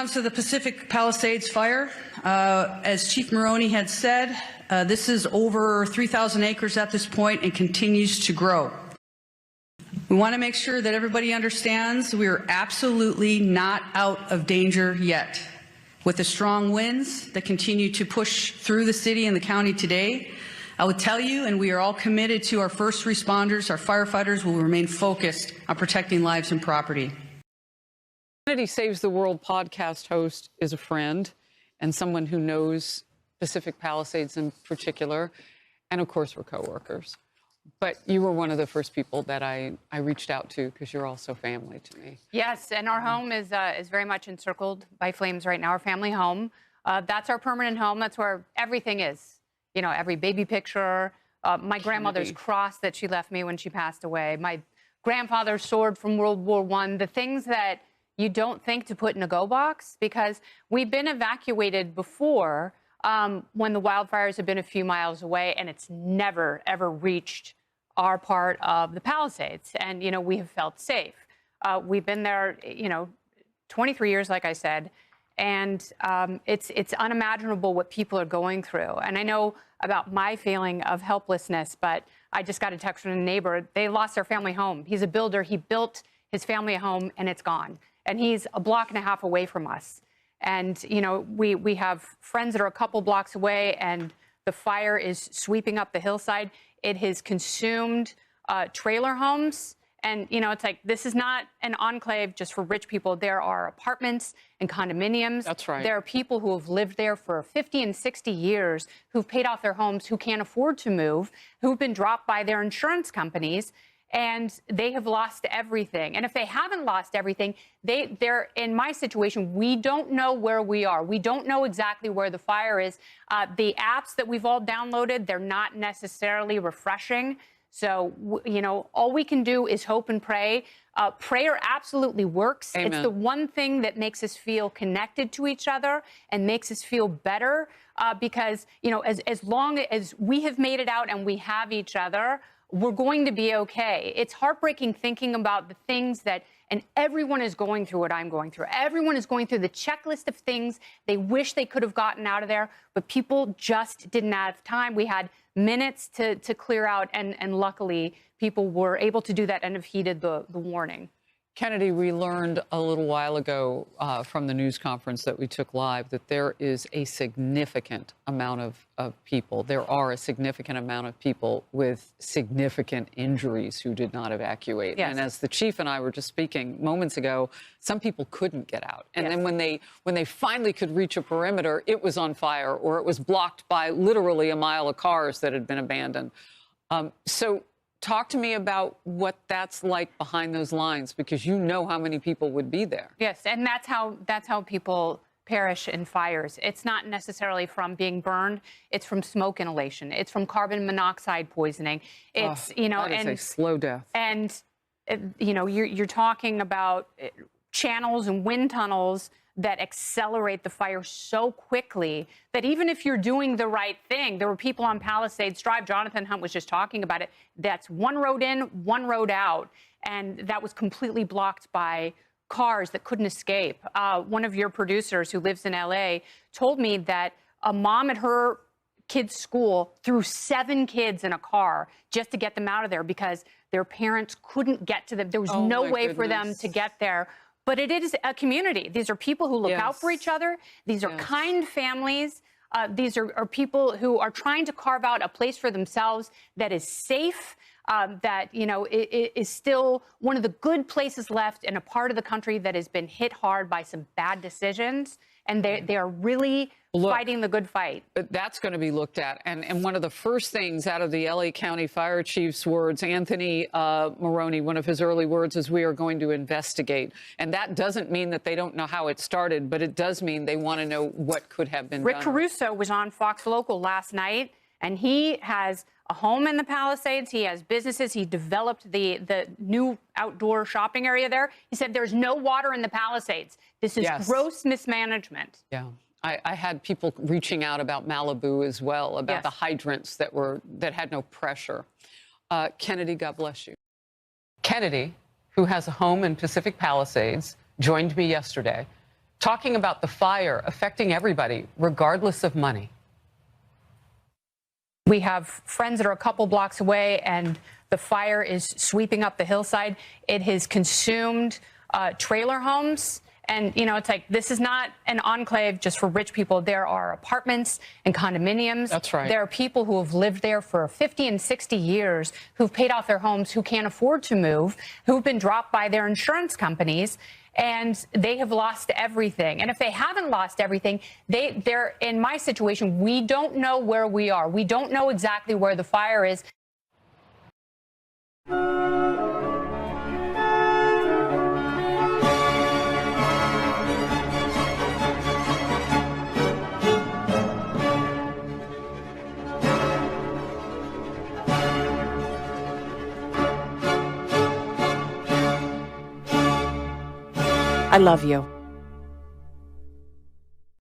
comes to the Pacific Palisades fire, as Chief Maroney had said, this is over 3,000 acres at this point and continues to grow. We want to make sure that everybody understands we are absolutely not out of danger yet. With the strong winds that continue to push through the city and the county today, I would tell you, and we are all committed to our first responders, our firefighters will remain focused on protecting lives and property. Kennedy Saves the World podcast host is a friend and someone who knows Pacific Palisades in particular, and of course we're coworkers. But you were one of the first people that I reached out to because you're also family to me. Yes, and our home is very much encircled by flames right now, our family home. That's our permanent home. That's where everything is. You know, every baby picture, my grandmother's cross that she left me when she passed away, my grandfather's sword from World War I, the things that you don't think to put in a go box, because we've been evacuated before when the wildfires have been a few miles away, and it's never, ever reached our part of the Palisades. And, you know, we have felt safe. We've been there, you know, 23 years, like I said, and it's unimaginable what people are going through. And I know about my feeling of helplessness, but I just got a text from a neighbor. They lost their family home. He's a builder. He built his family a home, and it's gone. And he's a block and a half away from us. And, you know, we have friends that are a couple blocks away, and the fire is sweeping up the hillside. It has consumed trailer homes. And, you know, it's like, this is not an enclave just for rich people. There are apartments and condominiums. That's right. There are people who have lived there for 50 and 60 years, who've paid off their homes, who can't afford to move, who've been dropped by their insurance companies. And they have lost everything. And if they haven't lost everything, they're in my situation. We don't know where we are. We don't know exactly where the fire is. The apps that we've all downloaded, they're not necessarily refreshing. So, you know, all we can do is hope and pray. Prayer absolutely works. Amen. It's the one thing that makes us feel connected to each other and makes us feel better because, you know, as long as we have made it out and we have each other, we're going to be okay. It's heartbreaking thinking about the things that, and everyone is going through what I'm going through. Everyone is going through the checklist of things they wish they could have gotten out of there, but people just didn't have time. We had minutes to clear out, and luckily people were able to do that and have heeded the warning. Kennedy, we learned a little while ago from the news conference that we took live that there is a significant amount of people. There are a significant amount of people with significant injuries who did not evacuate. Yes. And as the chief and I were just speaking moments ago, some people couldn't get out. And Yes. then when they finally could reach a perimeter, it was on fire, or it was blocked by literally a mile of cars that had been abandoned. So talk to me about what that's like behind those lines, because you know how many people would be there. Yes, and that's how people perish in fires. It's not necessarily from being burned. It's from smoke inhalation. It's from carbon monoxide poisoning. It's, you know, that is a slow death. And, you know, you're talking about channels and wind tunnels that accelerate the fire so quickly that even if you're doing the right thing, there were people on Palisades Drive, Jonathan Hunt was just talking about it, that's one road in, one road out, and that was completely blocked by cars that couldn't escape. One of your producers who lives in LA told me that a mom at her kids' school threw 7 kids in a car just to get them out of there because their parents couldn't get to them. There was no way for them to get there. But it is a community. These are people who look out for each other. These are kind families. These are people who are trying to carve out a place for themselves that is safe, that, you know, it is still one of the good places left in a part of the country that has been hit hard by some bad decisions. And they are really fighting the good fight. That's going to be looked at. And one of the first things out of the LA County Fire Chief's words, Anthony Maroney, one of his early words is, we are going to investigate. And that doesn't mean that they don't know how it started, but it does mean they want to know what could have been done. Rick Caruso was on Fox Local last night, and he has a home in the Palisades. He has businesses. He developed the new outdoor shopping area there. He said there's no water in the Palisades. This is gross mismanagement. Yeah. I had people reaching out about Malibu as well, about the hydrants that had no pressure. Kennedy, God bless you. Kennedy, who has a home in Pacific Palisades, joined me yesterday talking about the fire affecting everybody, regardless of money. We have friends that are a couple blocks away, and the fire is sweeping up the hillside. It has consumed trailer homes. And, you know, it's like, this is not an enclave just for rich people. There are apartments and condominiums. That's right. There are people who have lived there for 50 and 60 years, who've paid off their homes, who can't afford to move, who've been dropped by their insurance companies, and they have lost everything. And if they haven't lost everything, they're in my situation. We don't know where we are. We don't know exactly where the fire is. I love you.